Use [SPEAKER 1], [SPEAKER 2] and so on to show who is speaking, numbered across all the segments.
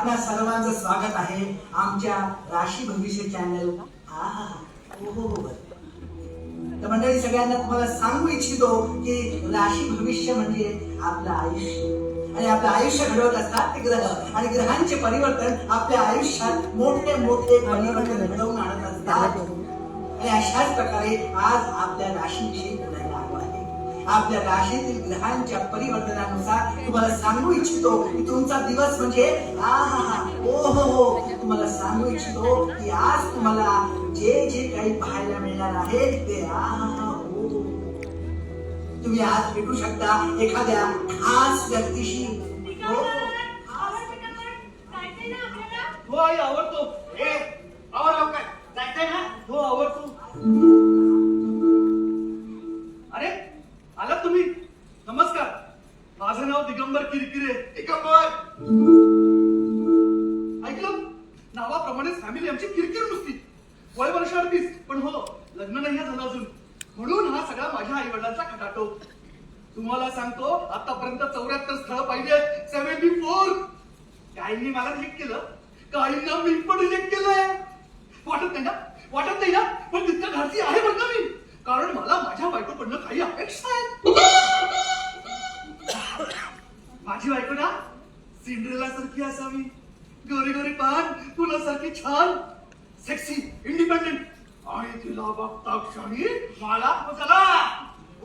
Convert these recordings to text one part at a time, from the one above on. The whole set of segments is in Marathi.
[SPEAKER 1] आपल्या सर्वांचं स्वागत आहे आमच्या राशी भविष्य चॅनल. तर मंडळी, सगळ्यांना तुम्हाला सांगू इच्छितो की राशी भविष्य म्हणजे आपलं आयुष्य, आणि आपलं आयुष्य घडवत असतात ते ग्रह, आणि ग्रहांचे परिवर्तन आपल्या आयुष्यात मोठे मोठे परिवर्तन घडवून आणत असतात. आणि अशाच प्रकारे आज आपल्या राशीविषयी बोलायला आलो आहे. आपल्या राशीतील ग्रहांच्या परिवर्तनानुसार तुम्हाला सांगू इच्छितो की तुमचा दिवस म्हणजे तुम्हाला सांगू इच्छितो की आज तुम्हाला जे जे काही पाहायला मिळणार आहे ते तुम्ही आज भेटू शकता एखाद्या खास व्यक्तीशी.
[SPEAKER 2] हो आई, आवडतो. जायचंय ना? हो, आवडतो. अरे, आलात तुम्ही? नमस्कार. माझं नाव दिगंबर किरकिरे. दिगंबर, ऐकलं? नावाप्रमाणेच फॅमिली आमची किरकिर नुसती. वय वर्ष 38, पण हो, लग्न नाही झालं अजून. म्हणून हा सगळा माझ्या आई वडिलांचा खटाटोप. तुम्हाला सांगतो, आतापर्यंत 74 स्थळ पाहिजे. 74. काहींनी मला रिजेक्ट केलं, काहींना मी पण रिजेक्ट केलंय. वाटत नाही ना, पण तितकं घरची आहे बघ ना मी. कारण मला माझ्या बायकोकडनं काही अपेक्षा आहेत. माझी बायको ना सिंड्रेला सारखी असावी, गोरी गोरी पान, फुलासारखी छान, सेक्सी, इंडिपेंडेंट, आणि तिला बघता क्षणी मला चला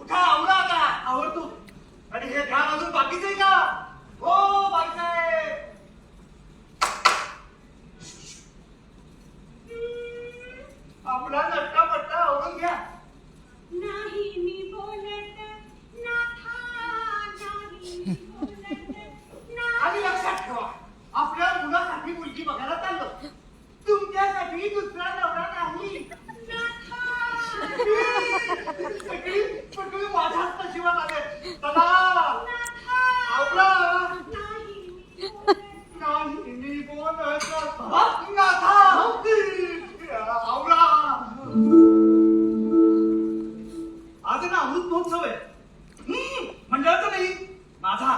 [SPEAKER 2] उठा आवडा का आवडतो. आणि हे ध्यान अजून बाकीच आहे का? हो बाकीच. आपला नट्टा पट्टा आवडून घ्या.
[SPEAKER 3] नाही मी बोलत नाथा, नाही मी बोलत नाथा.
[SPEAKER 2] आणि लक्षात ठेवा, आपल्या मुलासाठी मुलगी बघायला चाललो, तुमच्यासाठी दुसरा नवरा नाही. पण तुम्ही माझ्याच नशिबात आले. चला आवडा. नाही मी बोलत नाथा, आवडा. आज ना अमृत महोत्सव आहे. मंडळाचा नाही, माझा.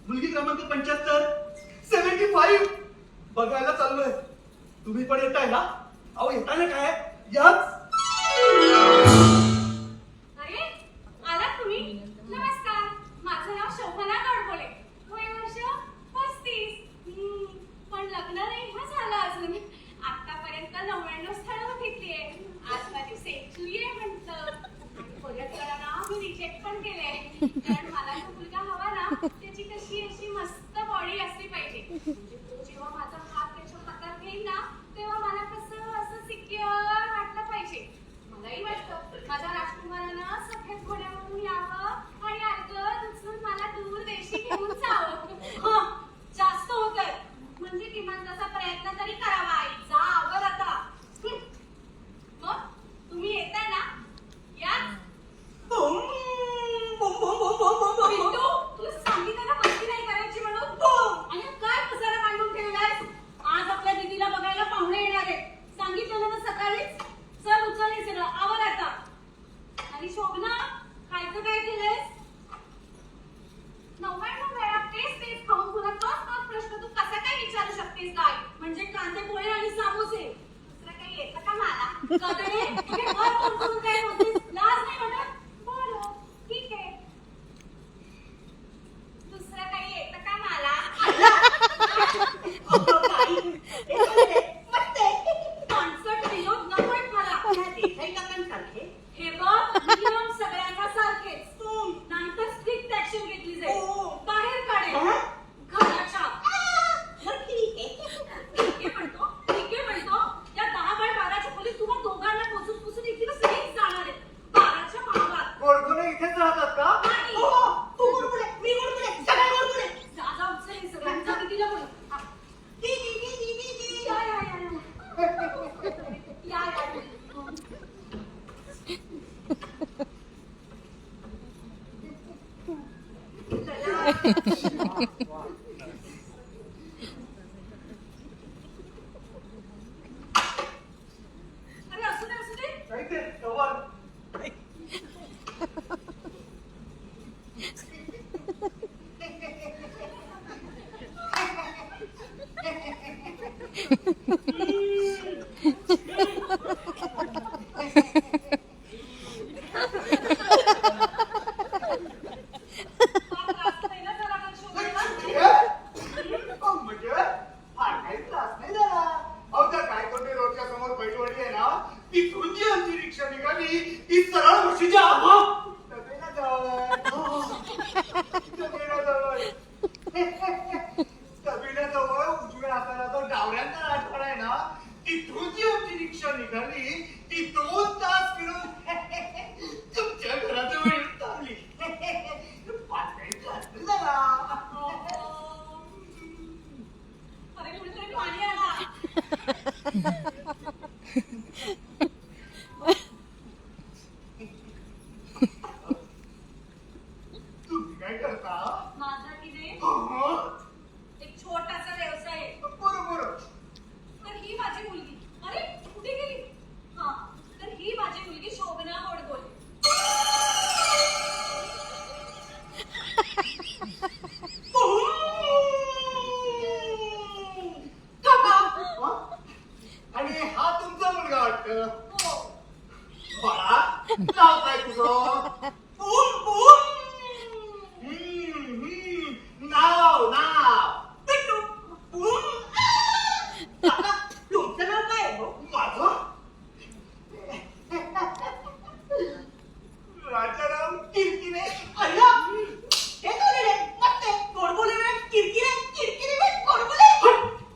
[SPEAKER 2] मुलगी क्रमांक 75 बघायला चाललोय. तुम्ही पण येताय ना? अहो येताय ना? काय याच.
[SPEAKER 3] अरे, आलात तुम्ही? नमस्कार, माझं नाव शोभना गडबोले. वय वर्ष 35. पण लग्न नाही झालं अजून. आतापर्यंत 99 स्थळं बघितलीये. आज माझी सेंचुरी आहे म्हणतं. बऱ्याच जणांना मी रिजेक्ट पण केलंय, कारण मला जो मुलगा हवा ना, त्याची कशी अशी मस्त बॉडी असली पाहिजे. म्हणजे तो जेव्हा माझा हात त्याच्या हातात घेईल ना, तेव्हा मला कसं असं सिक्युअर वाटलं पाहिजे. मलाही वाटतं माझ्या राजकुमारानं सफेद घोड्यावरून यावं आणि अर्गद उचलून मला दूर देशी घेऊन जावं. जास्त होतंय, म्हणजे किमान तसा प्रयत्न तरी करावा. आई जा आवर आता. मग तुम्ही येताय ना? याच. पिंटू, तुला सांगितलं ना मस्ती नाही करायची म्हणून. आणि काय पसारा मांडून ठेवलायस? आज आपल्या दीदीला बघायला पाहुणे येणार आहेत. सांगितलं ना सकाळीच. चल उचल हे सगळं, आवर आता. आणि शोभना, खायचं काय केलंयस? 99 वेळा तेच खाऊन तुला तोच प्रश्न तू कसा काय विचारू शकतेस? काय म्हणजे कांदे पोहे आणि समोसे, दुसरं काही येतं का मला? कदळे हे वर करून काय होतेस? लाज नाही वाटत? बरं, ठीक आहे. दुसरं काही येतं का मला? कॉन्सर्ट विनोद नकोय मला. हे बघ, नियम सगळ्यांना सारखेच. नाहीतर स्ट्रिक्ट ऍक्शन घेतली जाईल. बाहेर काढेल घराच्या. ठीक आहे म्हणतो. या 10 बाय 12च्या खोलीत तुम्हा दोघांना पोचून इथे सगळीच जाणार आहेत. 12च्या मागात.
[SPEAKER 2] गोडगुणे इथेच राहतात का?
[SPEAKER 3] नाही. तू गोडगुणे, मी गोडगुणे, सगळे गोडगुणे. जा उचल हे सगळं. जा दीदीला बोल. या. अरे असू दे.
[SPEAKER 2] नाही ते तवर. साक्षीच्या
[SPEAKER 4] कबीराजवळ उजव्या हाताला तो डावऱ्यांचा आठवडा आहे ना, तिथून जी आमची रिक्षा निघाली ती 2 तास फिरून तुमच्या घराजवळ येऊन थांबली. पातळी घातली जरा.
[SPEAKER 3] अरे कुठेतरी पाणी आला.
[SPEAKER 4] तुम्ही काय करता?
[SPEAKER 3] माझा की रे
[SPEAKER 4] अहं.
[SPEAKER 3] एक छोटासा व्यवसाय आहे.
[SPEAKER 4] बरोबर.
[SPEAKER 3] तर ही माझी मुलगी. अरे कुठे गेली? हा, तर ही माझी मुलगी शोभना गोडबोले.
[SPEAKER 4] आणि हा तुमचा मुलगा वाटतं.
[SPEAKER 3] हो.
[SPEAKER 4] बाळा, नाव काय तुझं? Boom boom. नाव नाव पिट्टू. बूम. काका, तुमचं नाव काय आहे हो? माझं राजाराम किरकिरे. अय्या, हे कोण रे? मस्त आहे. गोडबोले रे, किरकिरे, किरकिरे रे, गोडबोले.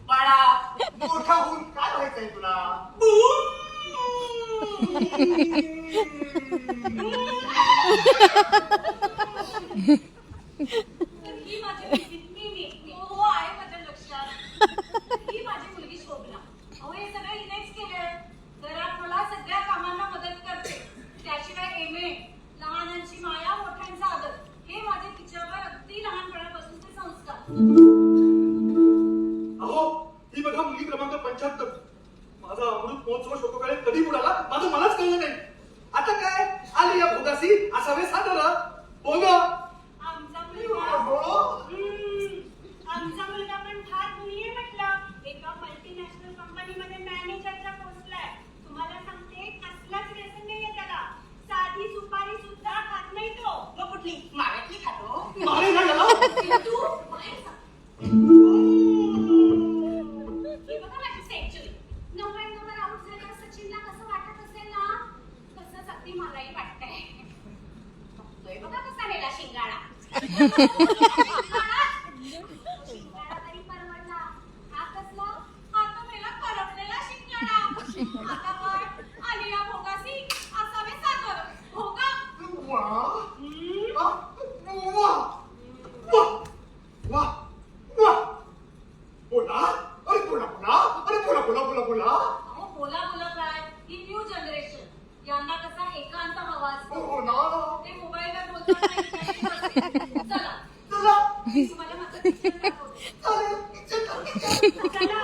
[SPEAKER 4] बाळा, मोठा होऊन काय व्हायचंय तुला?
[SPEAKER 3] तर ही माझी मुलगी मी. हो आहे माझ्या लक्षात. ही माझी मुलगी शोभना. अहो हे सगळं हिनेच केलंय. घरात मला सगळ्या कामांना मदत करते. त्याशिवाय एमए, लहानांची माया, मोठ्यांचा आदर हे माझे तिच्यावर अगदी लहानपणापासूनचे संस्कार.
[SPEAKER 2] अहो ही बघा मुलगी क्रमांक 75. माझा अमृत महोत्सव शोककाळे कधी बुडाला माझं मलाच कळलं नाही. आता काय आली या भोगासी असावे सादर भोग.
[SPEAKER 3] आमचा मुलगा
[SPEAKER 4] हो.
[SPEAKER 3] आमचा मुलगा पण फार गुणी आहे म्हटलं. एका मल्टीनॅशनल कंपनीमध्ये मॅनेजरच्या पोस्टला आहे. तुम्हाला सांगते कसलाच व्यसन नाहीये त्याला. साधी सुपारी सुद्धा खात नाही तो.
[SPEAKER 4] मग कुठली मारायची खातो?
[SPEAKER 2] मारे ना याला.
[SPEAKER 3] तू बाहेर जा. ही बघा माझी सेंचुरी. 99 वर आउट झाल्यावर सचिनला कसं वाटत असेल ना, तसंच अगदी मलाही वाटतंय. बघतोय बघा कसा नेला शिंगाडा. शिंगाडा तरी परवडला. हा कसला? हा तर मेला करपलेला शिंगाडा. आता पण आली या भोगासी असावे सादर. भोगा.
[SPEAKER 4] वा. वा. वा. वा. वा. बोला. अरे बोला बोला. अरे बोला बोला बोला बोला.
[SPEAKER 3] अहो बोला बोला काय, ही न्यू जनरेशन. यांना कसा एकांत हवा असतो.
[SPEAKER 4] हो ना.
[SPEAKER 3] ते मोबाईलवर बोलताना इतक्याशी नसते. चला
[SPEAKER 4] चला.
[SPEAKER 3] मी तुम्हाला माझं किचन दाखवते.
[SPEAKER 4] चालेल. चल.
[SPEAKER 3] चला.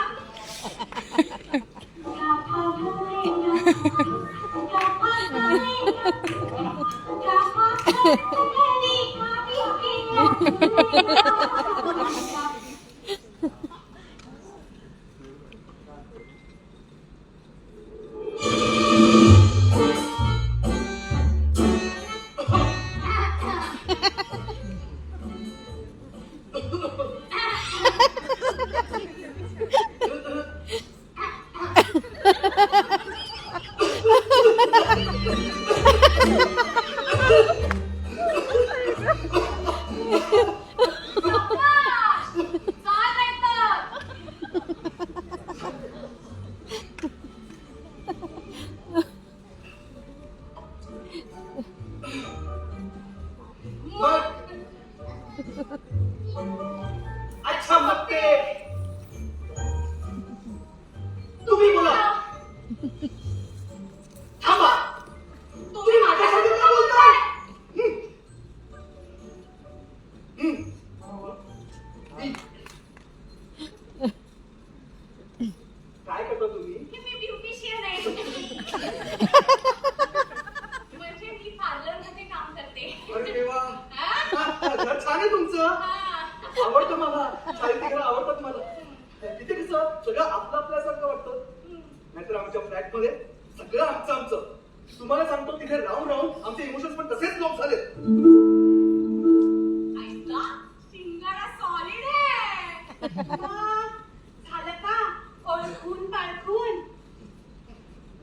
[SPEAKER 4] अच्छा मग ते तुम्ही बोला. थांबा.
[SPEAKER 3] तुम्ही माझ्यासाठी का बोलताय?
[SPEAKER 4] काय करता तुम्ही?
[SPEAKER 3] मी ब्युटिशियन आहे. म्हणजे मी पार्लरमध्ये काम करते.
[SPEAKER 2] अरे देवा
[SPEAKER 3] हा?
[SPEAKER 2] घर छान आहे तुमचं.
[SPEAKER 3] हा.
[SPEAKER 2] आवडतं मला. शाळेची घरं आवडतात मला. तिथे कसं सगळं आपलं आपल्यासारखं वाटतं. नाहीतर आमच्या फ्लॅट मध्ये सगळं आमचं आमचं. तुम्हाला सांगतो तिथे राहून राहून आमचे इमोशन्स पण तसेच लॉक झाले.
[SPEAKER 3] ऐका, शिंगाडा सॉलिड आहे. मग झालं का ओळखून पाळखून?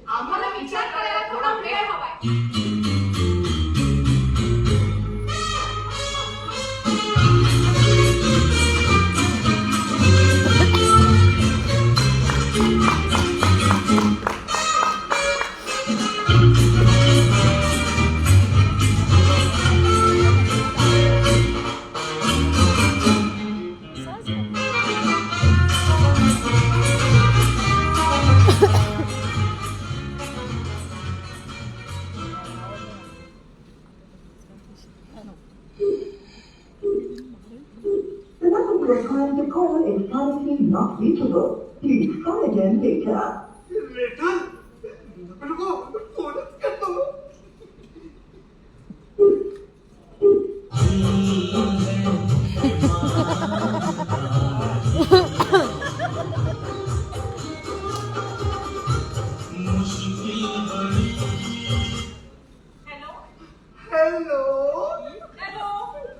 [SPEAKER 3] आम्हाला विचार करायला थोडा वेळ हवाय.
[SPEAKER 5] are trying to call is currently not reachable. Please try again later.
[SPEAKER 4] Later नको फोनच करतो.
[SPEAKER 3] हॅलो
[SPEAKER 4] हॅलो
[SPEAKER 3] हॅलो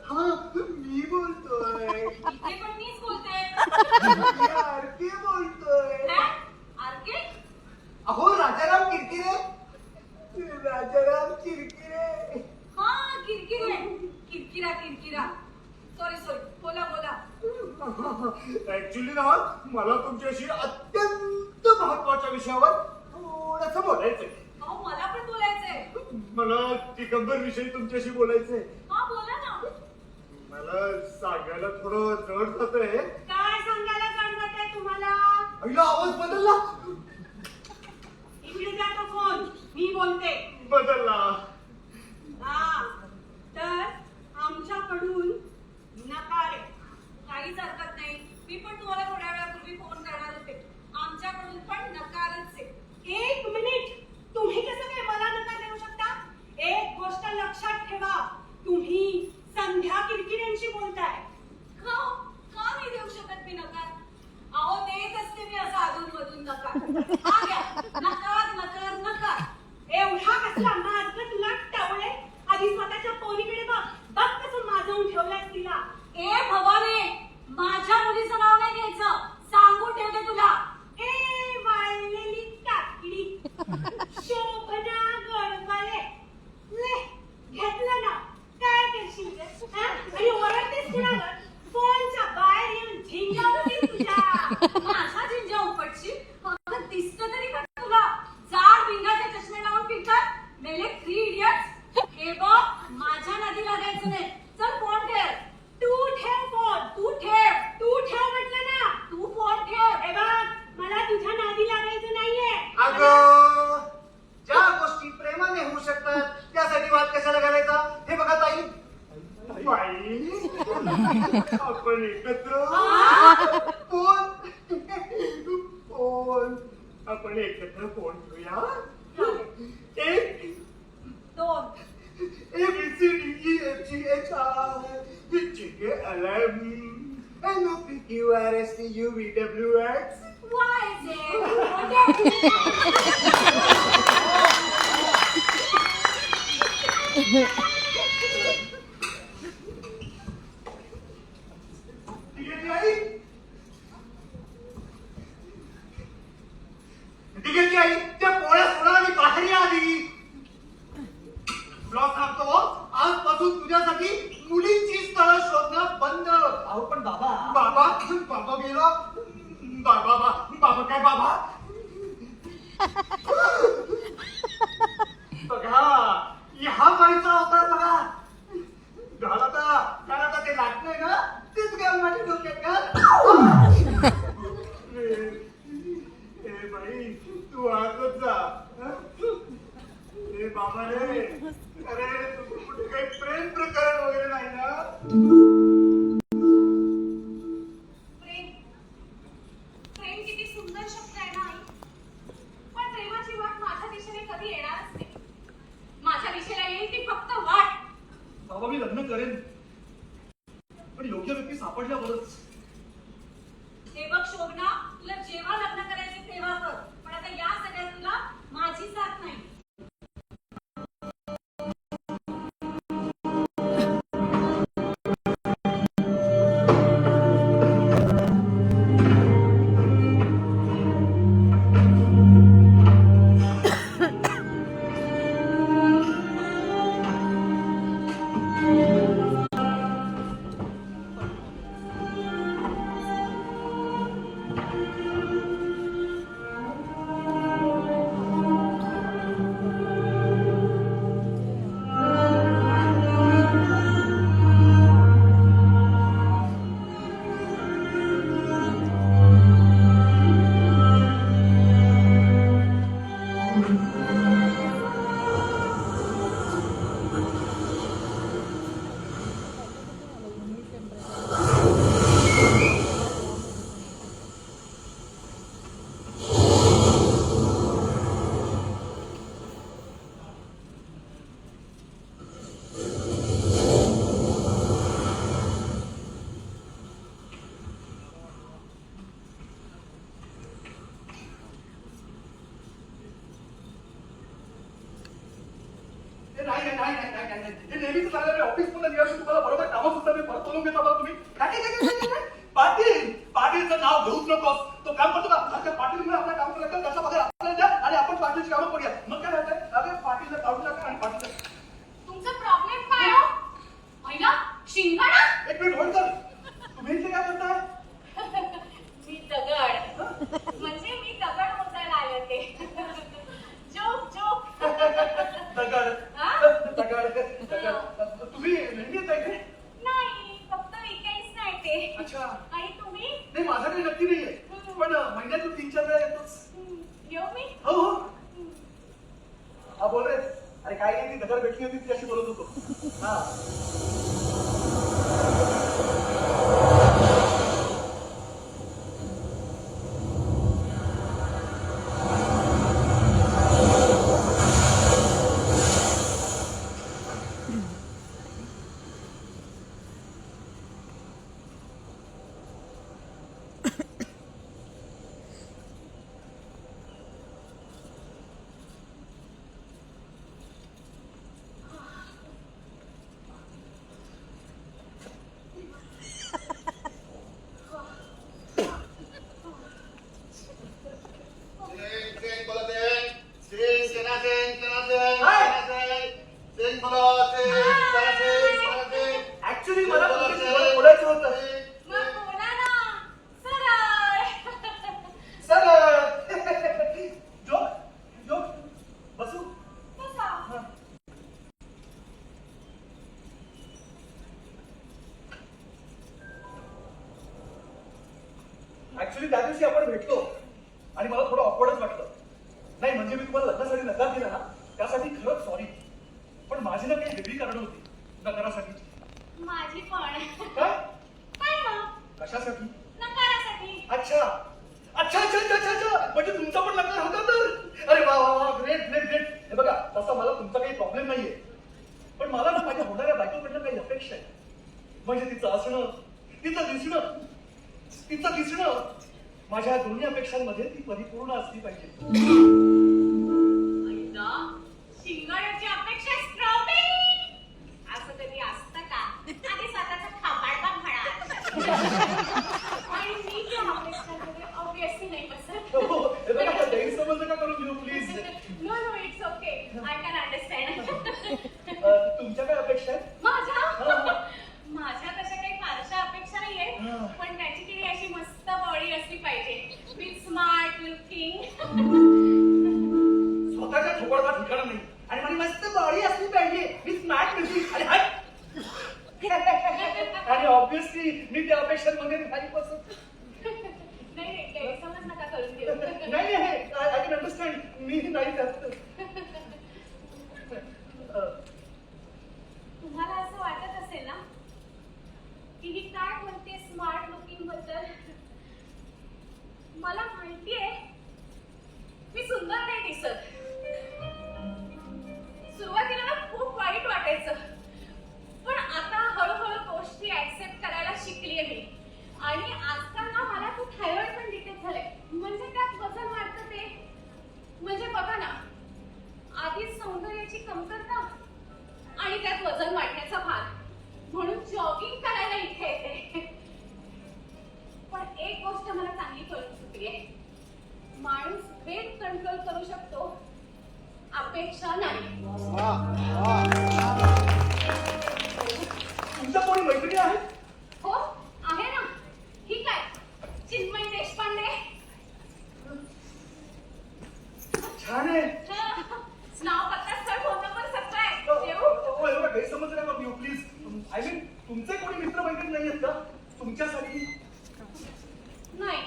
[SPEAKER 4] हा मी बोलतोय.
[SPEAKER 3] इथे पण मीच बोलते.
[SPEAKER 4] मी आरके बोलतोय.
[SPEAKER 3] काय? आरके?
[SPEAKER 4] अहो राजाराम किरकिरे. राजाराम किरकिरे.
[SPEAKER 3] हा किरकिरे. किरकिरा किरकिरा. सॉरी बोला बोला.
[SPEAKER 4] ऍक्च्युली ना मला तुमच्याशी अत्यंत महत्वाच्या विषयावर थोडंसं बोलायचंय.
[SPEAKER 3] अहो मला पण बोलायचंय.
[SPEAKER 4] मला दिगंबर विषयी तुमच्याशी बोलायचंय.
[SPEAKER 3] हा बोला ना.
[SPEAKER 4] मला सांगायला थोडं जड जातंय.
[SPEAKER 3] काय सांगायला जाणवत आहे तुम्हाला?
[SPEAKER 4] पहिला आवाज बदलला.
[SPEAKER 3] इकडे द्या तो फोन. मी बोलते.
[SPEAKER 4] बदलला.
[SPEAKER 3] हा तर आमच्याकडून नकार आहे. काहीच हरकत नाही. मी पण तुम्हाला थोड्या वेळापूर्वी फोन करणार होते. आमच्याकडून पण नकारच आहे. एक मिनिट. तुम्ही कसं काय मला नकार देऊ शकता? एक गोष्ट लक्षात ठेवा. तुम्ही संध्या किरकिरेंशी बोलताय. का नाही देऊ शकत मी नकार? अहो देत असते मी असं अधून-मधून नकार. हा घ्या. नकार नकार नकार. एवढा कसला माझं तुला टावळे. आधी स्वतःच्या पोरीकडे बघ. बघ कसं माजवून ठेवलंय तिला. ए भवाने, माझ्या मुलीचं नाव नाही घ्यायचं. सांगून ठेवते तुला. ए वाळलेली काकडी. शोभना गडबडे. ले घेतलं ना. काय करशील रे? हा? आणि ओरडतेस कुणावर? फोनच्या बाहेर येऊन झिंगा उडील तुझ्या. माझा झिंजा उपटशील? अगं दिसतं तरी का तुला? जाड भिंगाचे चष्मे लावून फिरतात. मेले 3 इडियट्स. हे बघ माझ्या नादी लागायचं नाही. चल फोन ठेव. तू ठेव फोन. तू ठेव म्हटलं ना. तू फोन ठेव. हे बघ मला तुझ्या नादी लागायचं नाहीये.
[SPEAKER 4] अगं ज्या गोष्टी प्रेमाने होऊ शकतात त्यासाठी वाद कशाला करायचा? हे बघा ताई. बाई आपण एकत्र फोन आपण एकत्र फोन ठेवूया. एक
[SPEAKER 3] दोन.
[SPEAKER 4] NOPQRSTUVWX. ठीक आहे त्या पोळ्या सोडा आणि बाहेर या आधी. ब्लॉग सांगतो आजपासून तुझ्यासाठी मुलींची स्थळ शोधणं बंद.
[SPEAKER 1] अहो पण बाबा
[SPEAKER 4] बाबा गेलो. बाबा काय बाबा? बघा ह्या बाईचा अवतार बघा. घाला ते लागतंय ना तेच काय माझ्या डोक्यात का? ए बाई तू आजच जा. ए बाबा रे. अरे कुठे काही प्रेम प्रकरण वगैरे नाही ना?
[SPEAKER 3] प्रेम किती सुंदर शब्द आहे ना आई. पण प्रेमाची वाट माझ्या दिशेने कधी येणारच नाही. माझ्या दिशेला येईल ती फक्त वाट.
[SPEAKER 2] बाबा मी लग्न करेन पण योग्य व्यक्ती सापडल्यावरच.
[SPEAKER 3] हे बघ शोभना, तुला जेव्हा लग्न करायचे तेव्हा कर. पण आता या सगळ्यात तुला माझी साथ नाही.
[SPEAKER 2] नाही. हे नेहमीच चाललं ऑफिस मध्ये निघालं तुम्हाला बरोबर कामं सुद्धा मी परत बोलून घेतो तुम्ही. काय? पाटीलचं नाव घेऊच नकोस. तो काम करतो का? पाटील आपलं काम करायचं त्याचा पगार आपल्याला द्या आणि आपण पाटीलची कामं करूया. मग काय राहतंय? अरे पाटीलला काढून टाका आणि पाटील
[SPEAKER 3] तुमचा प्रॉब्लेम काय हो? महिला शिंगाडा?
[SPEAKER 2] एक मिनिट होल्ड कर. तुम्ही इथे काय करताय?
[SPEAKER 3] मी दगड म्हणजे मी दगड मोजायला आले होते. जोक
[SPEAKER 2] दगड.
[SPEAKER 3] हा?
[SPEAKER 2] दगड. तुम्ही नेहमी येताय का?
[SPEAKER 3] नाही फक्त विकायच नाही ते.
[SPEAKER 2] अच्छा.
[SPEAKER 3] आणि तुम्ही
[SPEAKER 2] नाही माझं काही नक्की नाहीये पण महिन्यातून 3-4 वेळा येतोच.
[SPEAKER 3] येऊ मी?
[SPEAKER 2] हो. हा बोल रे. अरे काय नाही ती दगड भेटली होती तिच्याशी बोलत होतो. हा. ऍक्च्युली मला तुमच्याशी बोलायचं होतं.
[SPEAKER 3] मग बोला ना सरळ.
[SPEAKER 2] सर जोक बसू.
[SPEAKER 3] बसा.
[SPEAKER 2] ऍक्च्युली त्या दिवशी आपण भेटलो आणि मला थोडं ऑकवर्डच वाटलं. नाही म्हणजे मी तुम्हाला लग्नासाठी नकार दिला ना त्यासाठी खरंच सॉरी. पण माझी ना काही वेगळी कारणं होती नकारासाठी.
[SPEAKER 3] माझी पण.
[SPEAKER 2] काय?
[SPEAKER 3] काय मग?
[SPEAKER 2] कशासाठी?
[SPEAKER 3] नकारासाठी.
[SPEAKER 2] अच्छा. म्हणजे तुमचा पण लग्न होता तर? अरे वा ग्रेट. हे बघा तसा मला तुमचा काही प्रॉब्लेम नाहीये पण मला ना माझ्या होणाऱ्या बायकोकडनं काही अपेक्षा आहे. म्हणजे तिचं असणं, तिचं दिसणं माझ्या दोन्ही अपेक्षांमध्ये ती परिपूर्ण असली पाहिजे.
[SPEAKER 3] आईला, शिंगाड्याची अपेक्षा स्ट्रॉबेरी. असं कधी असतं का? आधी स्वतःचा खाबाड बघ म्हणा. आणि मी त्या अपेक्षांमध्ये ऑब्विसली नाही बसत.
[SPEAKER 2] हे बघा गैरसमज नका करून घेऊ please.
[SPEAKER 3] No it's okay. I can understand.
[SPEAKER 2] तुमच्या काय अपेक्षा आहेत?
[SPEAKER 3] माझ्या तशा काही फारशा अपेक्षा नाहीये पण त्याची ती अशी मस्त बॉडी असली पाहिजे विथ स्मार्ट लुकिंग.
[SPEAKER 2] स्वतःच्या ठोकळाचा ठिकाणा नाही आणि माझी मस्त बॉडी असली पाहिजे मी स्मार्ट लुकिंग आणि ऑब्विसली मी त्या अपेक्षांमध्ये नाही बसत.
[SPEAKER 3] नाही गैरसमज नका करून घेऊ.
[SPEAKER 2] नाही आय कॅन अंडरस्टँड. मी नाही जास्त.
[SPEAKER 3] तुम्हाला असं वाटत असेल ना की ही काय बोलते स्मार्ट लुकिंग बद्दल. मला माहितीये मी सुंदर नाही दिसत. सुरुवातीला ना खूप वाईट वाटायचं पण आता हळूहळू गोष्टी ऍक्सेप्ट करायला शिकलीये मी. आणि आजकाल ना मला खूप थायरॉइड पण डिटेक्ट झालंय. म्हणजे त्यात वजन वाढतं ते. म्हणजे बघा ना आधीच सौंदर्याची कमतरता आणि त्यात वजन वाढण्याचा भाग म्हणून जॉगिंग करायला इथे येते. पण एक गोष्ट मला चांगली कळून चुकली आहे. माणूस वेट कंट्रोल करू शकतो अपेक्षा नाही.
[SPEAKER 2] तुमच्या कोणी मैत्रिणी आहेत?
[SPEAKER 3] हो आहे ना. ही काय चिन्मयी देशपांडे.
[SPEAKER 2] छान आहे.
[SPEAKER 3] नाव पत्ता स्थळ फोन नंबर सगळं आहे. येऊ?
[SPEAKER 2] गैरसमज नका करू प्लीज. आय मीन तुमचे कोणी मित्र मैत्रिणी नाही आहेत का तुमच्यासाठी?
[SPEAKER 3] नाही.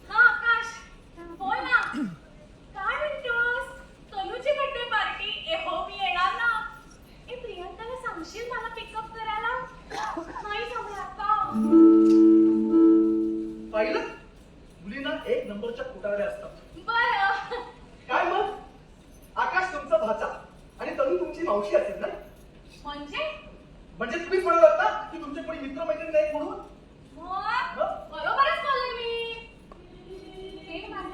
[SPEAKER 3] हा आकाश बोल ना. काय म्हणतोस? तनुची बर्थडे पार्टी. हो मी येणार ना. प्रियंकाला सांगशील मला पिकअप करायला? नाही जमणार का?
[SPEAKER 2] पाहिलं मुलींना एक नंबरच्या कुटारड्या असतात.
[SPEAKER 3] बरं.
[SPEAKER 2] काय मग आकाश तुमचा भाचा आणि तनु तुमची मावशी असेल ना? म्हणजे तुम्हीच म्हणालात ना की तुमचे कोणी मित्र मैत्रिणी नाही म्हणून.
[SPEAKER 3] बरोबरच बोलले मी. हे माझं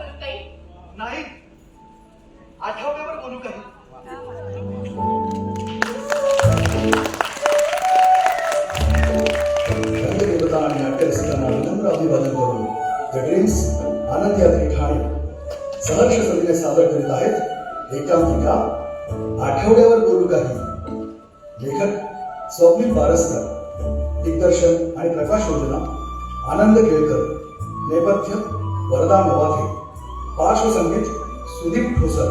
[SPEAKER 3] बोलू काही?
[SPEAKER 2] नाही, आठवड्यावर बोलू काही.
[SPEAKER 6] रंगदेवता आणि नाट्यरसिकांना विनम्र अभिवादन करून द ड्रीम्स आनंद यात्री ठाणे सहर्ष सरीने सादर करीत आहेत एकांकिका आठवड्यावर बोलू काही. लेखक स्वप्नील बारसकर, दिग्दर्शन आणि प्रकाश योजना आनंद केळकर, नेपथ्य वरदा नवाथे, पार्श्वसंगीत सुदीप ठोसर,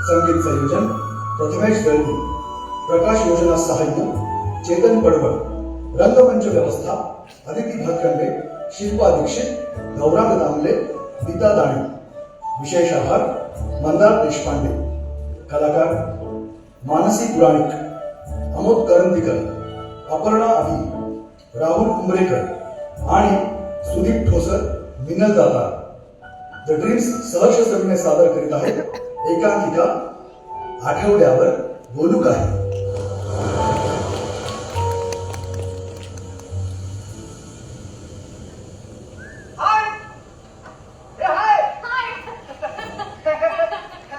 [SPEAKER 6] संगीत संयोजन प्रथमेश दळवी, प्रकाश योजना सहाय्य चेतन पडवळ, रंगमंच व्यवस्था अदिती भातखंडे, शिल्पा दीक्षित, गौरांग दामले, गीता दाणी. विशेष आभार मंदार देशपांडे. कलाकार मानसी पुराणिक, अमोद करंदीकर, अपर्णा अभी, राहुल कुंभरेकर आणि सुदीप ठोसर, मिनल दाता. द ड्रीम्स सहर्ष सरीने सादर करीत आहेत एकांकिका आठवड्यावर बोलू काही.
[SPEAKER 2] हाय, ए हाय.
[SPEAKER 3] हाय.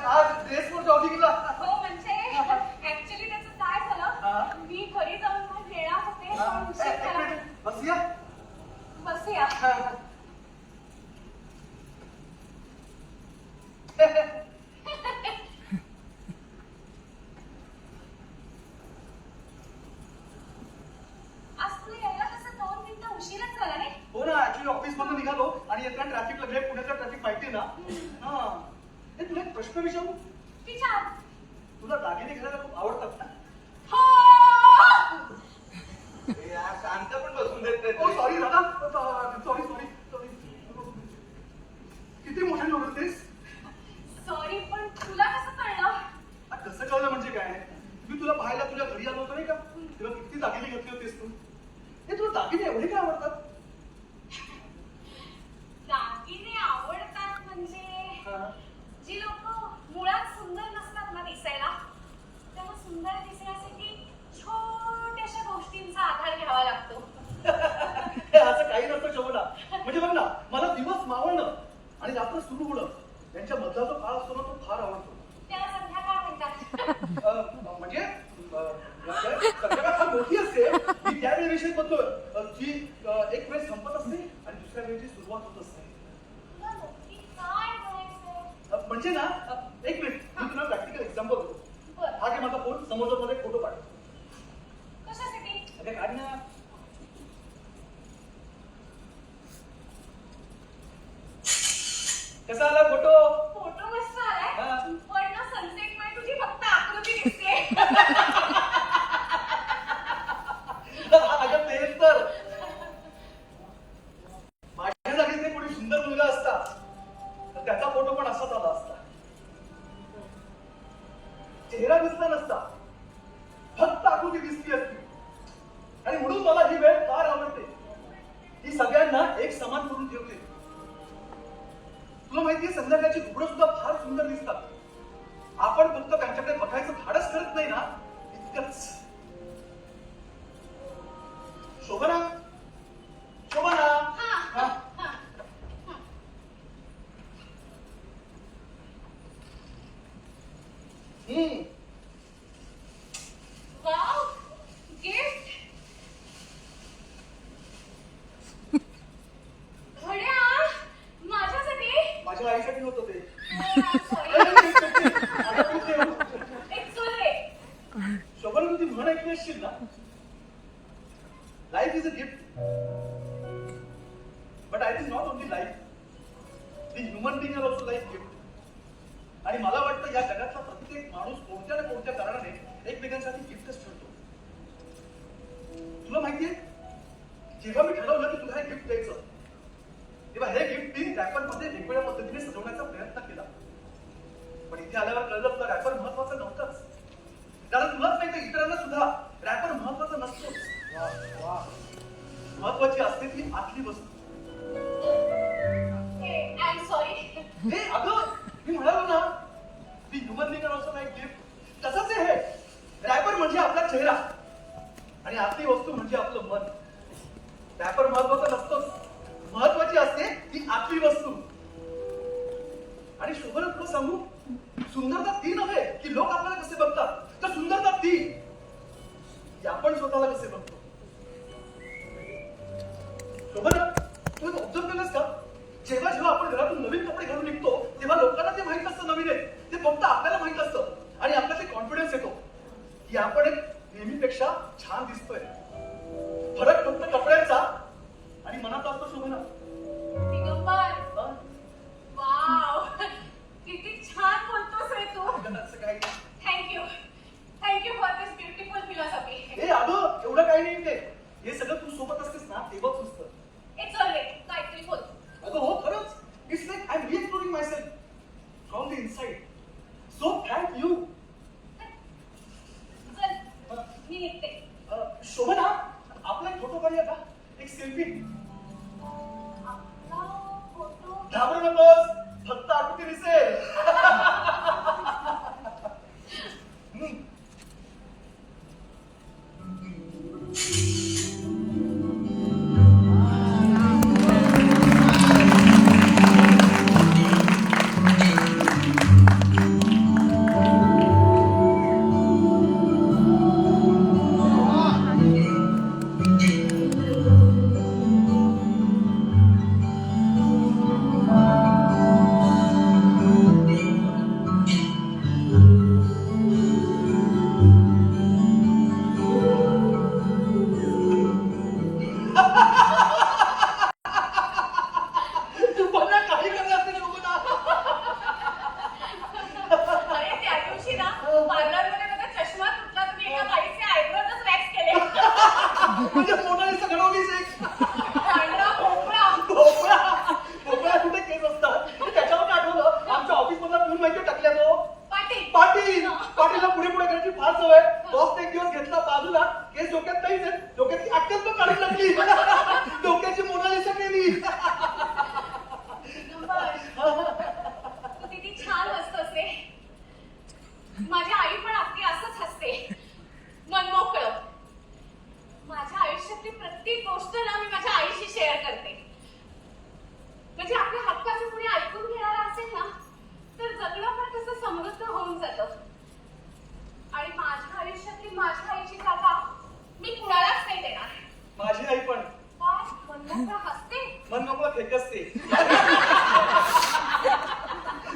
[SPEAKER 2] आज ड्रेसवर जॉगिंगला.
[SPEAKER 3] हो म्हणजे ऍक्च्युली त्याचं काय
[SPEAKER 2] हा?
[SPEAKER 3] झालं, मी घरी जाऊन मग येणार होते पण उशीर
[SPEAKER 2] एक
[SPEAKER 3] झाला.
[SPEAKER 2] मिनिट, बसूया.
[SPEAKER 3] बसूया. आज तुला यायला कसं 2 मिनिटं उशीरच झाला रे.
[SPEAKER 2] हो ना, ऍक्च्युली ऑफिस मधून निघालो आणि येताना ट्रॅफिक लागले. पुण्याचं ट्रॅफिक माहिती ना. हा, हे तुला एक प्रश्न विचारू.
[SPEAKER 3] विचार.
[SPEAKER 2] तुला दागिने घालायला खूप आवडतात ना?
[SPEAKER 3] हो.
[SPEAKER 4] यार, शांत पण बसून देत नाही.
[SPEAKER 2] ओ सॉरी दादा, सॉरी सॉरी सॉरी. किती मोठ्याने ओरडतेस?
[SPEAKER 3] सॉरी पण तुला कसं कळलं?
[SPEAKER 2] आ, कसं कळलं म्हणजे काय? मी तुला पाहायला तुझ्या घरी आलो होतो नाही का, तेव्हा किती दागिने घेतले होतेस तू. हे तुला दागिने एवढे काय आवडतात?
[SPEAKER 3] दागिने आवडतात म्हणजे
[SPEAKER 2] हा.
[SPEAKER 3] जी लोक मुळात सुंदर नसतात ना दिसायला, त्यांना सुंदर दिसण्यासाठी छोट्याशा गोष्टींचा आधार घ्यावा लागतो.
[SPEAKER 2] हे असं काही नसतं शोभना. म्हणजे बघ ना, मला दिवस मावळणं आणि रात्र सुरू होणं यांच्या मधला जो काळ असतो ना, तो फार आवडतो.
[SPEAKER 3] त्याला संध्याकाळ म्हणतात.
[SPEAKER 2] म्हणजे संध्याकाळ फार मोठी असते. मी त्या वेळेविषयी बोलतोय जी एक वेळ संपत असते आणि दुसऱ्या वेळेची सुरुवात होत असते.
[SPEAKER 3] तुला नक्की काय म्हणायचंय?
[SPEAKER 2] म्हणजे ना, एक मिनिट, मी तुला प्रॅक्टिकल एक्झाम्पल देतो.
[SPEAKER 3] बरं.
[SPEAKER 2] हा घे माझा फोन, समोरचा मध्ये फोटो काढ.
[SPEAKER 3] कशासाठी?
[SPEAKER 2] अरे काढ ना. कसा आला फोटो?
[SPEAKER 3] फोटो मस्त आलाय
[SPEAKER 2] हा.
[SPEAKER 3] पण ना सनसेट मध्ये तुझी फक्त आकृती दिसते.
[SPEAKER 2] अगं तेच तर. माझ्या जागी ते कोणी सुंदर मुलगा असता तर त्याचा फोटो पण असाच आला असता. चेहरा दिसला नसता, फक्त आकृती दिसली असती. आणि म्हणून मला ही वेळ फार आवडते. ही सगळ्यांना एक समान करून ठेवते. तुला माहितीये, संध्याकाळची घुबडं सुद्धा फार सुंदर दिसतात. आपण फक्त त्यांच्याकडे बघायचं धाडस करत नाही ना, इतकंच. शोभना, शोभना. हा.
[SPEAKER 3] Wow, gift. घड्याळ माझ्यासाठी.
[SPEAKER 2] माझ्या आईसाठी होतं ते.
[SPEAKER 3] सॉरी.
[SPEAKER 2] शोभना,
[SPEAKER 3] एक चूल रे.
[SPEAKER 2] तू ती म्हण ऐकली असशील ना, life is a gift. But I think not only life, the human being are also life gift. आणि मला वाटतं या जगातला प्रत्येक माणूस कोणत्या ना कोणत्या कारणाने एकमेकांसाठी गिफ्टच ठरतो. तुला माहितीये, जेव्हा मी ठरवलं की तुला हे गिफ्ट द्यायचं, तेव्हा हे गिफ्ट मी रॅपरमध्ये वेगवेगळ्या पद्धतीने सजवण्याचा प्रयत्न केला. पण इथे आल्यावर कळलं तुला रॅपर महत्वाचं नव्हतंच. कारण तुलाच माहिती, इतरांना सुद्धा रॅपर महत्वाचा नसतोच. महत्वाची असते ती आतली वस्तू.
[SPEAKER 3] I am sorry.
[SPEAKER 2] हे अगं, मी म्हणालो ना, ती human being are also like gift. तसंच आहे हे. रॅपर म्हणजे आपला चेहरा आणि आतली वस्तू म्हणजे आपलं मन. रॅपर महत्वाचा नसतोच, महत्वाची असते ती आतली वस्तू. आणि शोभना तुला सांगू, सुंदरता ती नव्हे की लोक आपल्याला कसे बघतात, तर सुंदरता ती की आपण स्वतःला कसे बघतो. शोभना, तू ऑब्झर्व केलंस का, जेव्हा जेव्हा आपण घरातून नवीन कपडे घालून निघतो तेव्हा लोकांना ते माहित असतं नवीन आहे, ते फक्त आपल्याला माहित असतं आणि आपल्याला ते कॉन्फिडन्स येतो की आपण एक नेहमीपेक्षा छान दिसतोय. फरक फक्त कपड्यांचा आणि मनात असतो. शोभना,
[SPEAKER 3] दिगंबर, वाव, किती छान बोलतोस रे तू.
[SPEAKER 2] असं काही
[SPEAKER 3] thank you for this beautiful philosophy.
[SPEAKER 2] हे अगं एवढं काही नाही, ते हे सगळं तू सोबत असतेस ना तेव्हा सुचतं.
[SPEAKER 3] इट्स ऑलराईट, काहीतरी बोल.
[SPEAKER 2] अगं हो, खरंच. It's like I am re-exploring myself from the inside. So thank you.
[SPEAKER 3] चल, मी निघते.
[SPEAKER 2] शोभना, आपला एक फोटो काढूया का, एक सेल्फी.
[SPEAKER 3] आपला फोटो.
[SPEAKER 2] घाबरू नकोस, फक्त आकृती दिसेल. शोभना, काही करणार नाही. शोभना,
[SPEAKER 3] अरे त्या दिवशी ना पार्लरमध्ये माझा चष्मा तुटला, तुम्ही एका बाईचे आयब्रोजच वॅक्स केले.
[SPEAKER 2] म्हणजे मोनालिसा घडवलीच एक.
[SPEAKER 3] पांढरा भोपळा.
[SPEAKER 2] भोपळा, भोपळा कुठे केस असतात. त्याच्यावर आठवलं, आमच्या ऑफिस मधला पिऊन माहिती टाकल्या तो
[SPEAKER 3] पाटील.
[SPEAKER 2] पाटीलला पुढे पुढे करायची फार सवय. बॉस एक दिवस घेतला बाजूला, केस डोक्यात नाहीच आहे, डोक्यातली अक्कल पण काढून टाकली. डोक्याची मोनालिसा केली.
[SPEAKER 3] तू किती छान हसतोस रे. माझी आई पण अगदी असंच हसते, मनमोकळं. माझ्या आयुष्यातली प्रत्येक गोष्ट ना मी माझ्या आईशी शेअर करते. म्हणजे आपल्या हक्काचं कुणी ऐकून घेणारं असेल ना तर जगणं पण कसं समृद्ध होऊन जातं. आणि माझ्या आयुष्यातली माझ्या आईची जागा मी कुणालाच नाही देणार.
[SPEAKER 2] माझी आई पण
[SPEAKER 3] काय मनमोकळं हसते.
[SPEAKER 2] मन मोकळं फेक असते.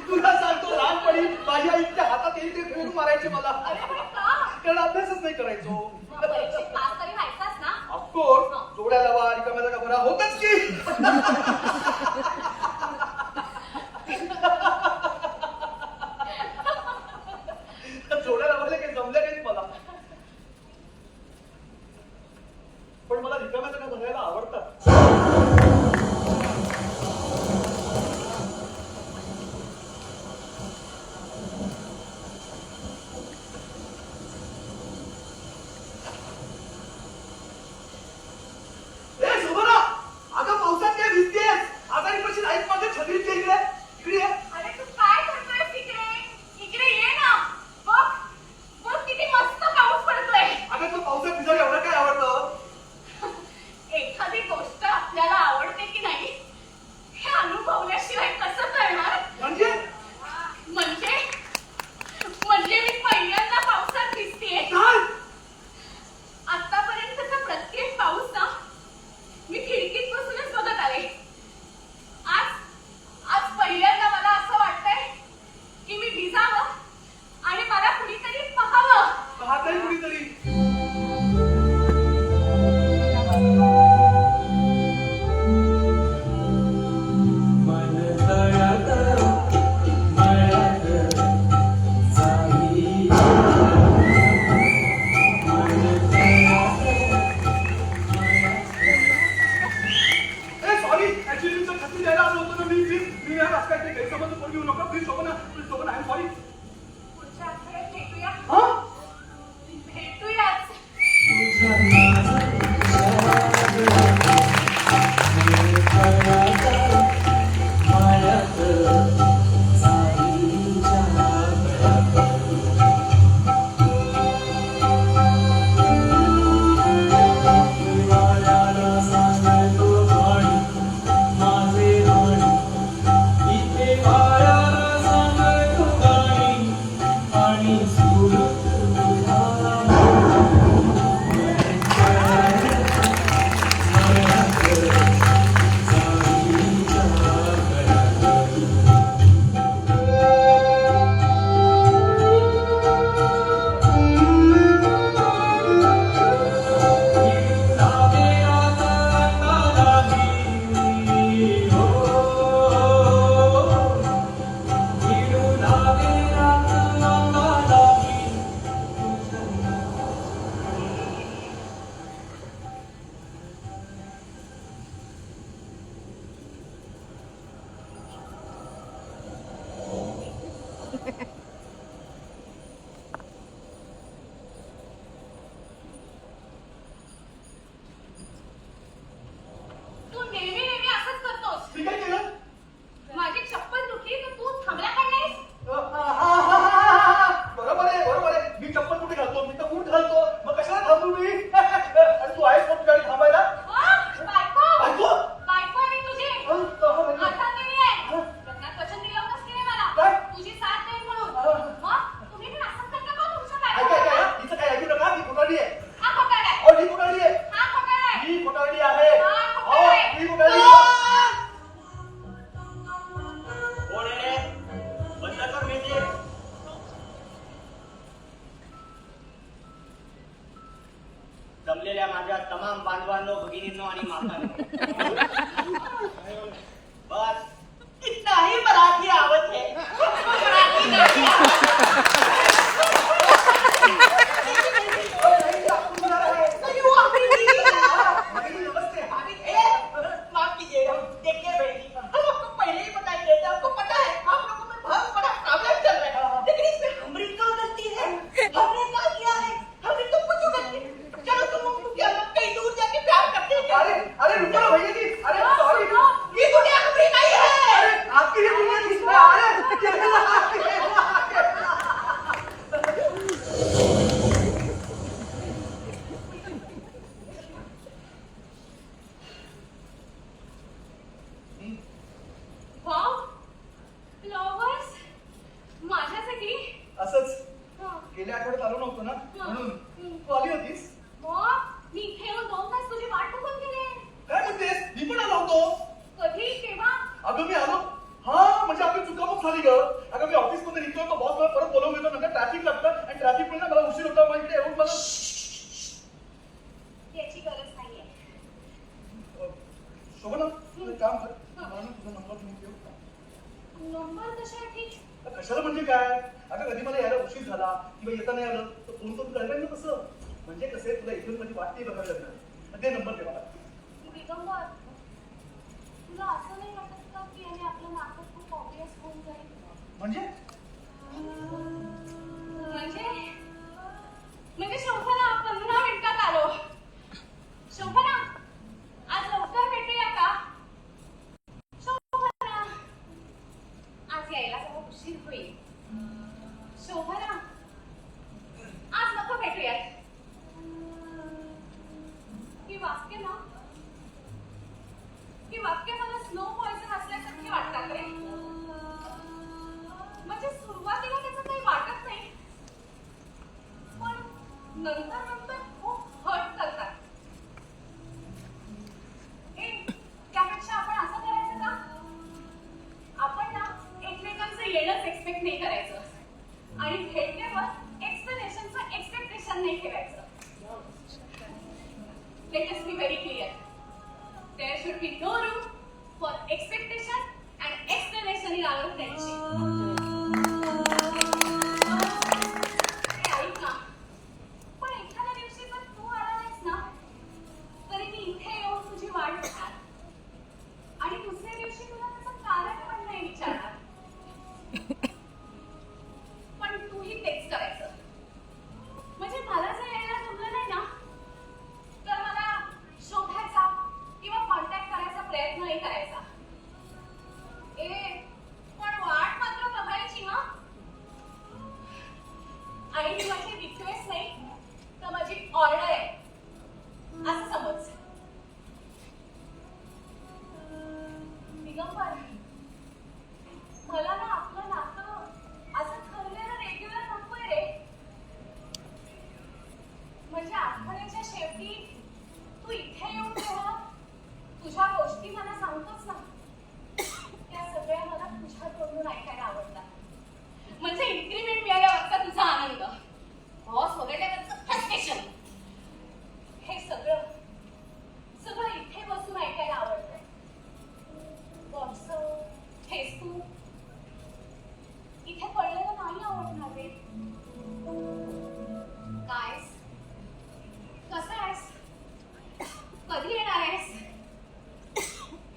[SPEAKER 2] तुला सांगतो, लहानपणी माझी आई इतक्या हातात येईल ते फेकून मारायची मला,
[SPEAKER 3] अरे पण का?
[SPEAKER 2] कारण अभ्यासच नाही करायचो.
[SPEAKER 3] मग परीक्षेत पास तरी व्हायचाच ना.
[SPEAKER 2] ऑफकोर्स, जोड्या लावा, रिकाम्या जागा भरा, होतच की. जोड्या लावल्या काही जमल्या नाहीत मला, पण मला रिकाम्या जागा भरायला आवडतात. ए शोभना, अगं पावसात काय भिजतेस?
[SPEAKER 3] तू नेहमी नेहमी असंच करतोस.
[SPEAKER 2] मी काय केलं?
[SPEAKER 3] माझी चप्पल तुटली तर तू थांबला का नाहीस?
[SPEAKER 2] बरोबर आहे, बरोबर आहे. मी चप्पल कुठे घालतो? मी तर बूट घालतो. मग कशाला थांबू मी? आणि तू आहेस मग गाडी थांबायला?
[SPEAKER 3] बायको
[SPEAKER 2] बायको?
[SPEAKER 3] बायको आहे मी तुझी.
[SPEAKER 2] म्हणजे?
[SPEAKER 3] आता केली आहे. लग्नात वचन दिलं होतंस की नाही मला?
[SPEAKER 2] काय?
[SPEAKER 3] तुझी साथ देईन म्हणून. मग तुम्ही पण असंच करता का तुमच्या
[SPEAKER 2] ऐका, ऐका,
[SPEAKER 3] बायकोला?
[SPEAKER 2] ऐका. हिचं काय ऐकू नका. मी खोटारडी आहे.
[SPEAKER 3] हा खोटारड आहे.
[SPEAKER 2] अहो, ही खोटारडी आहे.
[SPEAKER 3] हा खोटारड आहे.
[SPEAKER 2] ही खोटारडी आहे.
[SPEAKER 3] हा,
[SPEAKER 2] अहो,
[SPEAKER 3] खोटारड आहे.
[SPEAKER 2] ही खोटारडी आहे.
[SPEAKER 4] कोण आहे रे? बंद कर मेजी. जमलेल्या माझ्या तमाम बांधवांनो, भगिनींनो आणि मातांनो, बस इतना ही मराठी आवत है. मराठी नाही अरे वो अभी नहीं है.
[SPEAKER 2] नमस्ते.
[SPEAKER 4] माफ कीजिएगा, देखिए बहनी, हम आपको पहले ही बताई देते, आपको पता है आप लोगों में बहुत बड़ा प्रॉब्लम चल रहा है, लेकिन इसमें हमारी क्या गलती है? हमने क्या किया है? हमने तो कुछ गलती नहीं. चलो तुम क्या लोग कहीं दूर जाके प्यार करते हैं क्या?
[SPEAKER 2] अरे अरे रुको ना भैया जी. अरे सॉरी.
[SPEAKER 4] ये दुनिया हमारी नहीं है.
[SPEAKER 2] अरे आपकी ही दुनिया थी. अरे
[SPEAKER 3] वाव फ्लॉवर्स माझ्यासाठी.
[SPEAKER 2] असंच
[SPEAKER 3] हा.
[SPEAKER 2] गेल्या आठवड्यात आलो नव्हतो ना म्हणून. तू आली होतीस?
[SPEAKER 3] मग मी इथे येऊन 2 तास तुझी वाट बघून गेले.
[SPEAKER 2] काय म्हणतेस? मी पण आलो होतो.
[SPEAKER 3] कधी केव्हा?
[SPEAKER 2] अगं मी आलो. हा म्हणजे आपली चुकामुक झाली ग. अगं मी ऑफिस मध्ये निघतो तो बॉस मला परत बोलवून घेतो. नंतर ट्रॅफिक लागतं आणि ट्रॅफिक मुळे ना मला उशीर होता. मग इकडे येऊन मला
[SPEAKER 3] याची गरज नाहीये.
[SPEAKER 2] शोभना तू एक काम कर. मला ना तुझा नंबर घेऊन ठेव.
[SPEAKER 3] नंबर कशासाठी?
[SPEAKER 2] कशाला म्हणजे काय? अगं कधी मला यायला उशीर झाला किंवा येता नाही आलं तर फोन करून कळलं ना कसं. म्हणजे कसं आहे, तुला इथून माझी वाट नाही बघायला लागणार. ते नंबर दे मला.
[SPEAKER 3] दिगंबर तुला असं नाही वाटत का की याने आपलं नातं खूप ऑब्वियस होऊन जाईल?
[SPEAKER 2] म्हणजे
[SPEAKER 3] म्हणजे शोभना 15 मिनिटात आलो. शोभना आज लवकर भेटूया का? शोभना आज यायला जरा उशीर होईल. शोभना आज नको भेटूयात. ही वाक्य ना ही वाक्य मला स्नो पॉइझन असल्यासारखी वाटतात रे. म्हणजे सुरुवातीला त्याचं काही वाटत नाही पण नंतर नंतर खूप हर्ट करतात. त्यापेक्षा आपण असं करायचं का? आपण ना एकमेकांचं येणंच एक्सपेक्ट नाही करायचं आणि भेटल्यावर एक्सप्लेनेशनचं एक्सपेक्टेशन नाही ठेवायचं. Let us be very clear. There should be no room for expectation and explanation in our friendship. ऐक ना, पण एखाद्या दिवशी जर तू आला नाहीस ना तरी मी इथे येऊन तुझी वाट बघणार आणि दुसऱ्या दिवशी तुला त्याचं कारण पण नाही विचारणार. पण तूही तेच करायचं. म्हणजे मला जर यायला जमलं नाही ना तर मला शोधायचा किंवा कॉन्टॅक्ट करायचा प्रयत्न नाही करायचा. पण वाट मात्र बघायची ना. आणि ही माझी रिक्वेस्ट नाही तर माझी ऑर्डर आहे असं समज. दिगंबर मला ना आपलं नातं असं ठरलेलं रेग्युलर नकोय रे. म्हणजे आठवड्याच्या शेवटी तू इथे येऊन जेव्हा तुझ्या गोष्टी मला सांगतोस ना त्या सगळ्या मला तुझ्या तोंडून ऐकायला आवडतात. म्हणजे इन्क्रीमेंट मिळाल्यावरचा तुझा आनंद, बॉस वगैरेवरचं फ्रस्ट्रेशन, हे सगळं सगळं इथे बसून ऐकायला आवडतं. व्हॉट्सअप, फेसबुक इथे पडलेलं नाही आवडणार रे. कायस, कसं आहेस, कधी येणार आहेस,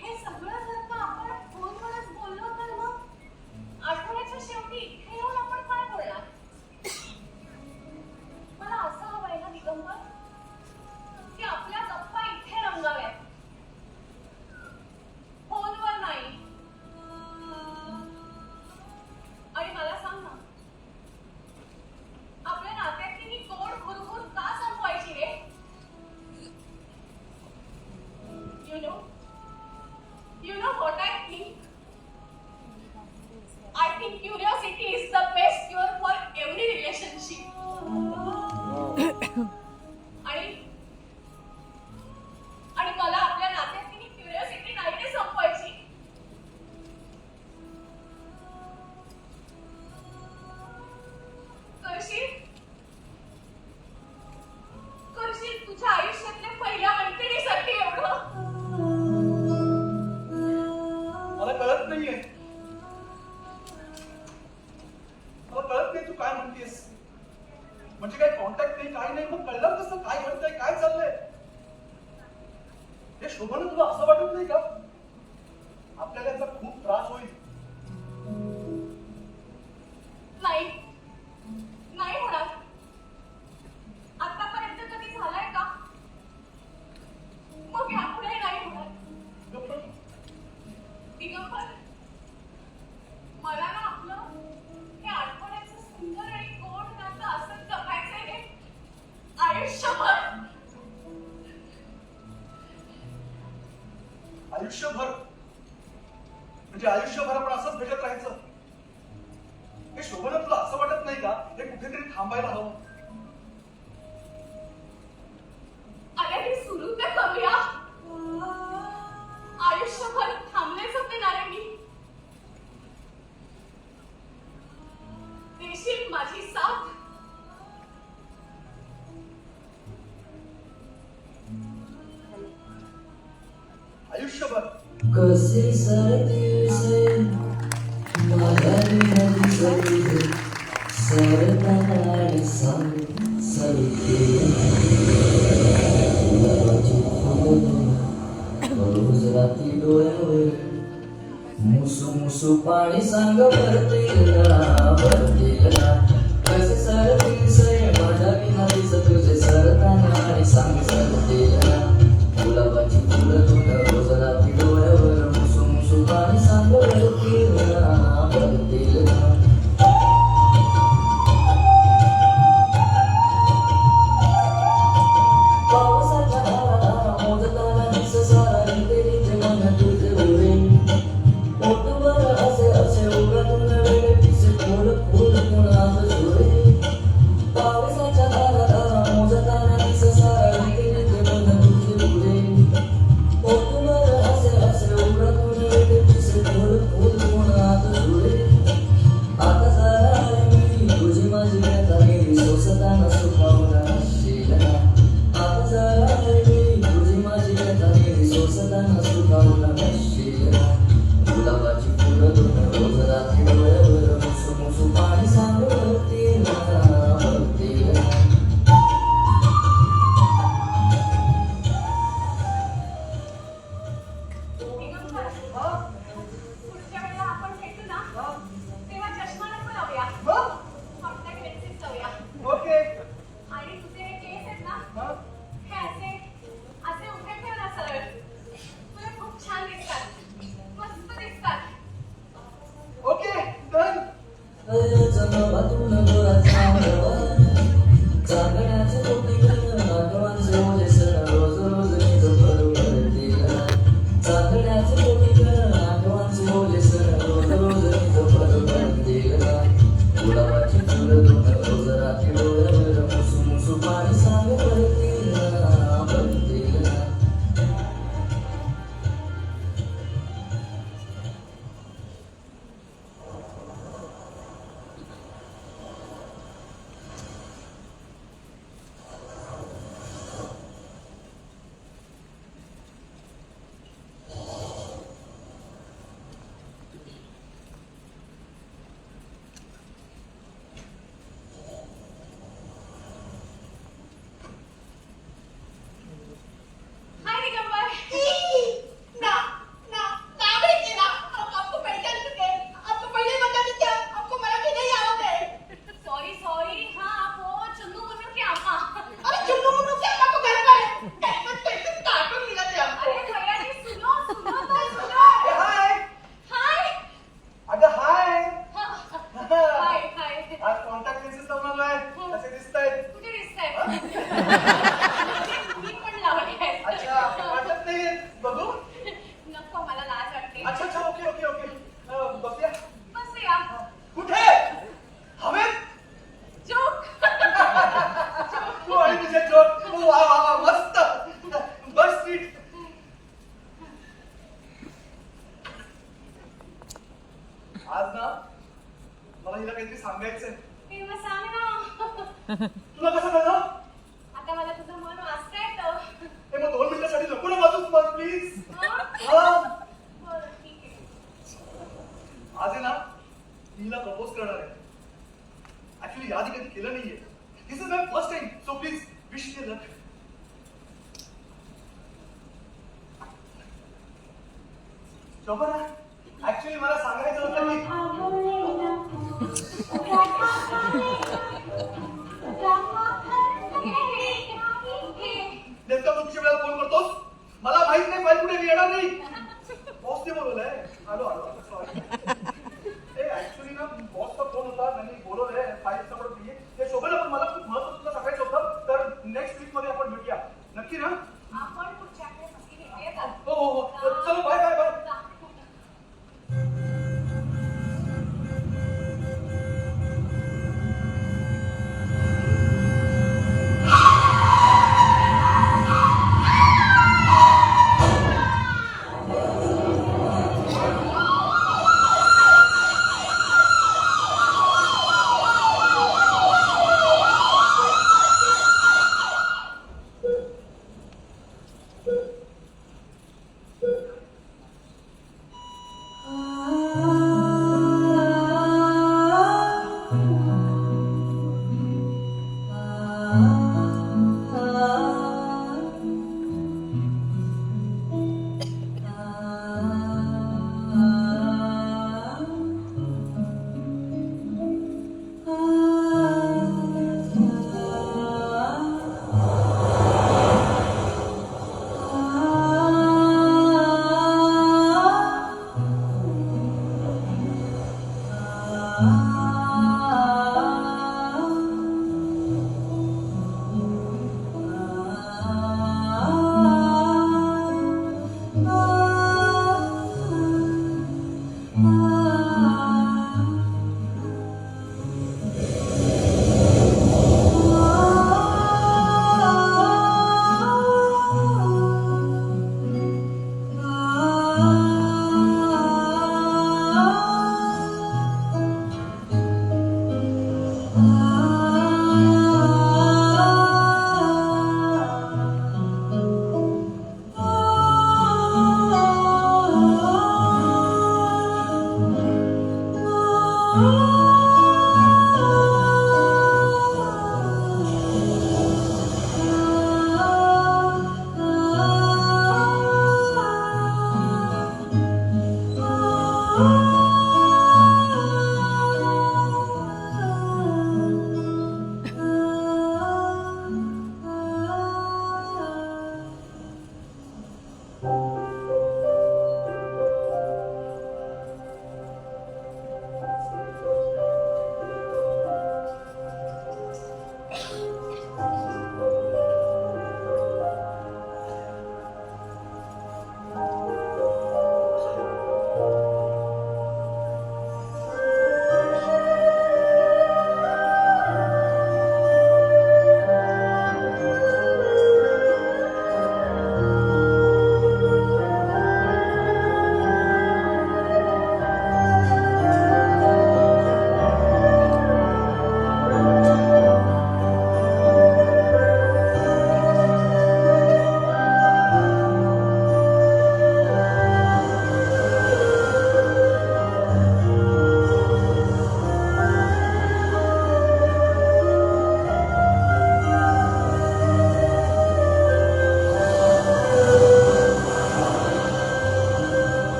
[SPEAKER 3] हे सगळं जर का आपण फोनवरच बोललो तर मग आठवड्याच्या शेवटी इथे येऊन
[SPEAKER 2] म्हणतेस? म्हणजे काय कॉन्टॅक्ट नाही, काय नाही, मग कळलं कसं काय घडतंय, काय चाललंय? हे शोभन तुला असं वाटत नाही का आपल्याला याचा खूप त्रास होईल?
[SPEAKER 3] नाही नाही होणार. आतापर्यंत कधी झालाय का? मग यापुढे नाही होणार. दिगंबर, मला ना आपलं हे आठवड्याचं सुंदर आणि गोड नातं असं जपायचंय आयुष्यभर.
[SPEAKER 2] आयुष्यभर म्हणजे आयुष्यभर आपण असंच भेटत राहायचं? हे शोभना तुला असं वाटत नाही का हे कुठेतरी थांबायला हवं?
[SPEAKER 3] अरे हे सुरू तर करूया. आयुष्यभर थांबलेच होते ना रे मी. देशील माझी साथ?
[SPEAKER 2] आयुष्यभर
[SPEAKER 7] कसे सरतेसे माझ्या दिसते सरताना सांग सरते रोज रात्री डोळ्यावर मुसू मुसू पाणी सांग भरतील ना कसे सरतील सय माझ्या विना दिसत तुझे सरताना आणि सांग सरतील ना गुलाबाची फुलं तुला रोज रात्री डोळ्यावर मुसू मुसू पाणी सांग भरतील ना पावसाच्या धारा मोजताना दिस सारा रिते मन तुझे उरे पोटभर असे असे उगातून वेळ पिसे फुल फुल कुणात झुरे पावसाच्या धारा मोजताना दिस सारा रिते मन तुझे उरे पोटभर असे असे उगातून वेळ पिसे फुल फुल कुणात झुरे आता जरा मी तुझी माझी व्यथा गेली सोसताना सुखावला शिला आता जरा मी तुझी माझी व्यथा गेली सोसताना सुखावला शिला गुलाबाची फुलं दोन रोज रात्री डोळ्यावर मुसू मुसू पाणी सांग भरतील ना
[SPEAKER 3] दिगंबर, पुढच्या वेळेला आपण भेटू ना तेव्हा चष्मा नको लावूया. कॉन्टॅक्ट लेन्सेस लावूया.
[SPEAKER 2] ओके.
[SPEAKER 3] आणि तुझे हे केस आहेत ना हे असे असे उभे ठेव ना सरळ. तुला खूप छान दिसतात, मस्त दिसतात.
[SPEAKER 2] Okay done.
[SPEAKER 7] जमातून गोळा चांगण्याचे कोटी नागवांचे ओले सण रोज रोज निज बरोबर दिला चांगण्याचे कोटी नागवांचे ओले सण रोज रोज निज बरोबर दिला गुलाबाची फुलं दोन रोज रात्री डोळ्यावर मुसू मुसू पाणी सांग भरतील ना
[SPEAKER 3] हाय दिगंबर. ना ना ना भेटते ना. आपको पहचान चुके हैं. आपको पहले बता देते हैं. आपको मराठी नहीं आवडते. Sorry sorry. हाँ आप वो चुन्नू मुन्नू की अम्मा.
[SPEAKER 4] अरे चुन्नू मुन्नू की अम्मा को घर पर है. कैसे कैसे कार्टून मिला थे हमको.
[SPEAKER 3] अरे भैया जी सुनो सुनो तो सुनो.
[SPEAKER 2] हाय.
[SPEAKER 3] हाय.
[SPEAKER 2] अगं हाय.
[SPEAKER 3] हाय हाय.
[SPEAKER 2] आज कॉन्टॅक्ट लेन्सेस लावून आलोय. कसे दिसतायत?
[SPEAKER 3] कुठे दिसताय? मी पण लावले आहेत.
[SPEAKER 2] अच्छा वाटत नाहीये. बघू.
[SPEAKER 3] नको मला लाज वाटते.
[SPEAKER 2] अच्छा अच्छा ओके ओके ओके. बघूया.
[SPEAKER 3] बसूया.
[SPEAKER 2] कुठे? हवेत?
[SPEAKER 3] जोक.
[SPEAKER 2] तू आणि तुझे जोक. वा वा वा मस्त. बस सीट. आज ना मला हिला काहीतरी सांगायचंय.
[SPEAKER 3] ते मग सांग ना.
[SPEAKER 2] तुला कसं कळलं?
[SPEAKER 3] आता मला तुझं मन वाचता येतं.
[SPEAKER 2] हे मग 2 मिनिटासाठी नको ना वाचूच मग प्लीज.
[SPEAKER 3] हं? बरं ठीक आहे.
[SPEAKER 2] आज आहे ना मी हिला प्रपोज करणार आहे. ऍक्च्युली याआधी कधी केलं नाहीये. This is my first time, so please wish me luck. Shobhana, actually मला सांगायचं होतं की नेमका तू किती वेळा फोन करतोस? मला माहित नाही फाईल कुठे येणार नाही. बॉसने बोलवलंय. आलो सॉरी. ऍक्च्युली ना बॉसचा फोन होता, त्यांनी बोलवलंय फाईल सगळं दिली. ते शोभेला पण मला खूप महत्त्वाचं सांगायचं होतं, तर नेक्स्ट वीक मध्ये आपण भेटूया. नक्की ना?
[SPEAKER 3] आपण पुढच्या आठवड्यात नक्की भेटूया.
[SPEAKER 2] हो. चलो बाय बाय बाय.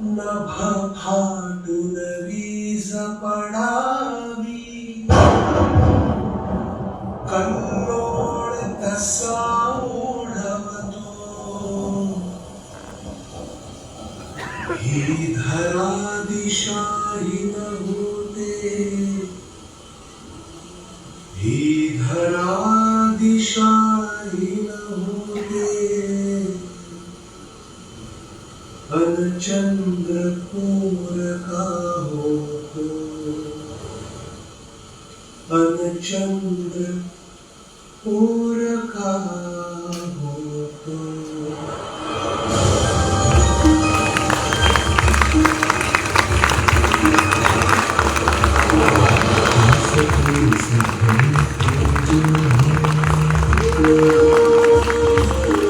[SPEAKER 8] नभा फाटून वीज पडावी कन्नोळ तसा ओढवतो ही धरा दिशाहीन होते चंद्र पूर का होतो अन चंद्र पूर का